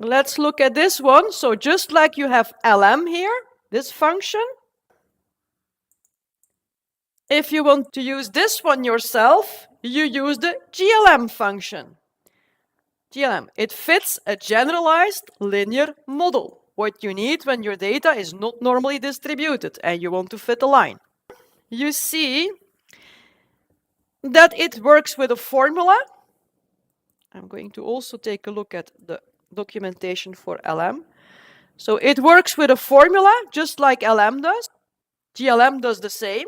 Let's look at this one. So just like you have LM here, this function, if you want to use this one yourself, you use the GLM function. GLM, it fits a generalized linear model, what you need when your data is not normally distributed and you want to fit a line. You see that it works with a formula. I'm going to also take a look at the documentation for LM. So it works with a formula, just like LM does. GLM does the same.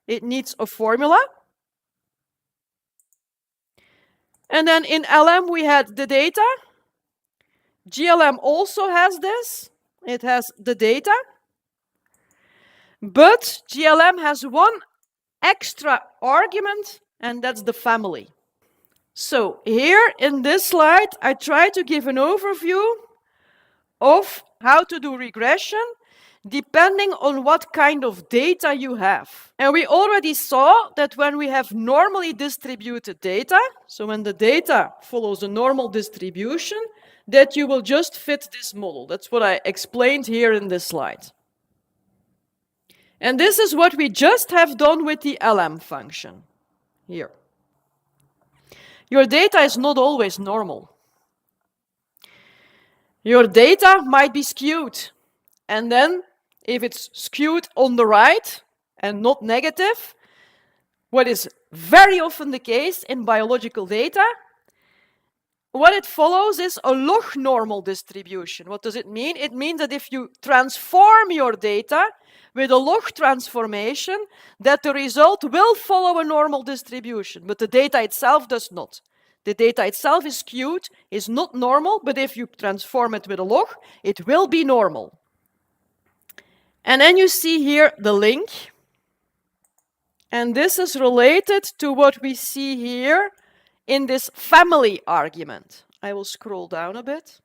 It needs a formula. And then in LM we had the data. GLM also has this. It has the data. But GLM has one extra argument, and that's the family. So here in this slide, I try to give an overview of how to do regression depending on what kind of data you have. And we already saw that when we have normally distributed data, so when the data follows a normal distribution, that you will just fit this model. That's what I explained here in this slide. And this is what we just have done with the LM function here. Your data is not always normal. Your data might be skewed. And then, if it's skewed on the right and not negative, what is very often the case in biological data, what it follows is a log normal distribution. What does it mean? It means that if you transform your data with a log transformation, that the result will follow a normal distribution, but the data itself does not. The data itself is skewed, is not normal, but if you transform it with a log, it will be normal. And then you see here the link. And this is related to what we see here in this family argument. I will scroll down a bit.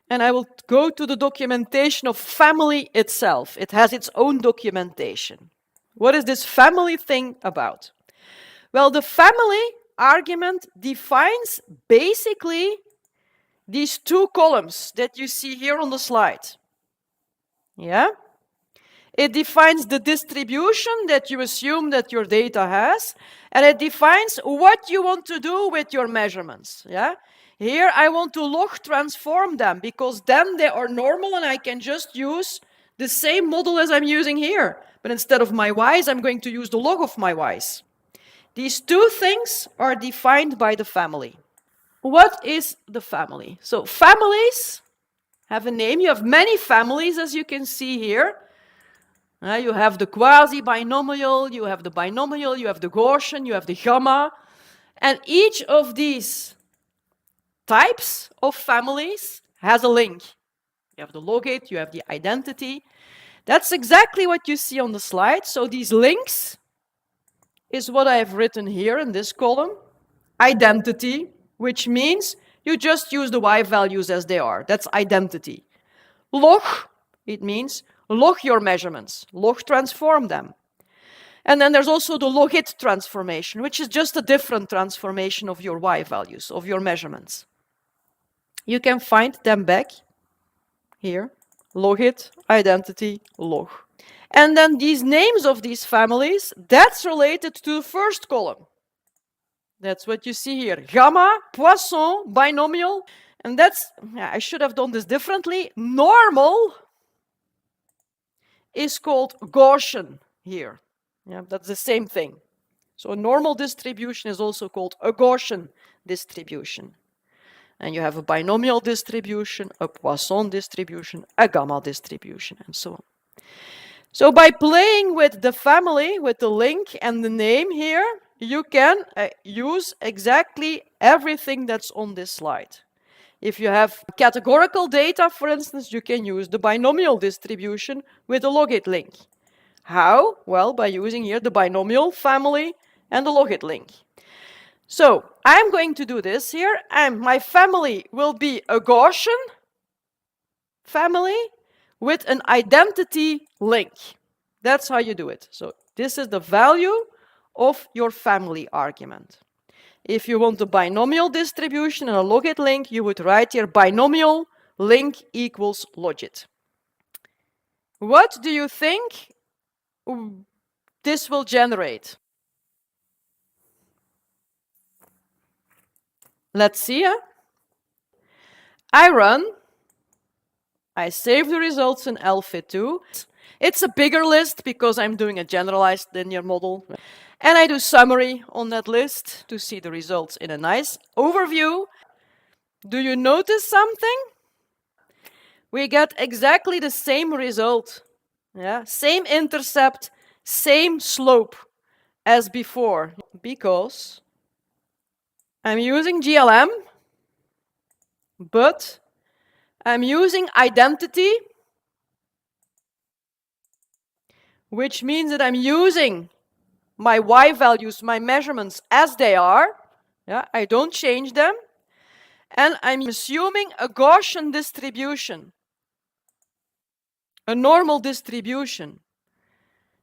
And I will go to the documentation of family itself. It has its own documentation. What is this family thing about? Well, the family argument defines basically these two columns that you see here on the slide. Yeah? It defines the distribution that you assume that your data has, and it defines what you want to do with your measurements. Yeah? Here I want to log transform them, because then they are normal and I can just use the same model as I'm using here. But instead of my y's, I'm going to use the log of my y's. These two things are defined by the family. What is the family? So families have a name. You have many families, as you can see here. You have the quasi-binomial, you have the binomial, you have the Gaussian, you have the gamma. And each of these types of families has a link. You have the logit, you have the identity. That's exactly what you see on the slide. So these links is what I have written here in this column. Identity, which means you just use the y values as they are. That's identity. Log, it means log your measurements, log transform them. And then there's also the logit transformation, which is just a different transformation of your y values, of your measurements. You can find them back here. Logit, identity, log. And then these names of these families, that's related to the first column. That's what you see here. Gamma, Poisson, binomial. And that's, I should have done this differently. Normal is called Gaussian here. Yeah, that's the same thing. So a normal distribution is also called a Gaussian distribution. And you have a binomial distribution, a Poisson distribution, a gamma distribution, and so on. So by playing with the family, with the link and the name here, you can use exactly everything that's on this slide. If you have categorical data, for instance, you can use the binomial distribution with the logit link. How? Well, by using here the binomial family and the logit link. So I'm going to do this here, and my family will be a Gaussian family with an identity link. That's how you do it. So this is the value of your family argument. if you want a binomial distribution and a logit link, you would write here binomial link equals logit. What do you think this will generate? Let's see. I run. I save the results in LFIT2. It's a bigger list because I'm doing a generalized linear model. And I do summary on that list to see the results in a nice overview. Do you notice something? We get exactly the same result. Yeah, same intercept, same slope as before, because I'm using GLM, but I'm using identity, which means that I'm using my Y values, my measurements as they are. Yeah, I don't change them. And I'm assuming a Gaussian distribution, a normal distribution.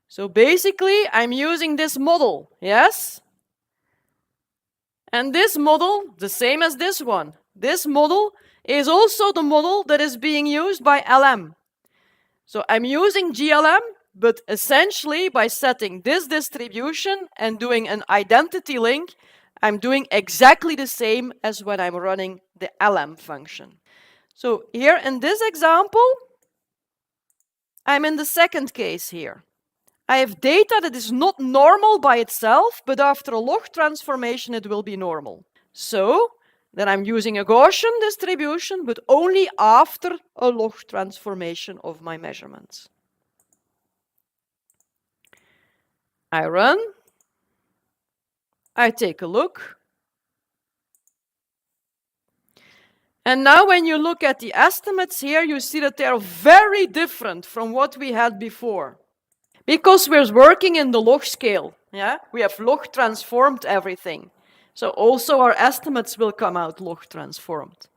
So basically, I'm using this model, yes? And this model, the same as this one, this model is also the model that is being used by LM. So I'm using GLM, but essentially by setting this distribution and doing an identity link, I'm doing exactly the same as when I'm running the LM function. So here in this example, I'm in the second case here. I have data that is not normal by itself, but after a log transformation, it will be normal. So then I'm using a Gaussian distribution, but only after a log transformation of my measurements. I run. I take a look. And now when you look at the estimates here, you see that they are very different from what we had before. Because we're working in the log scale, yeah? We have log transformed everything. So also our estimates will come out log transformed.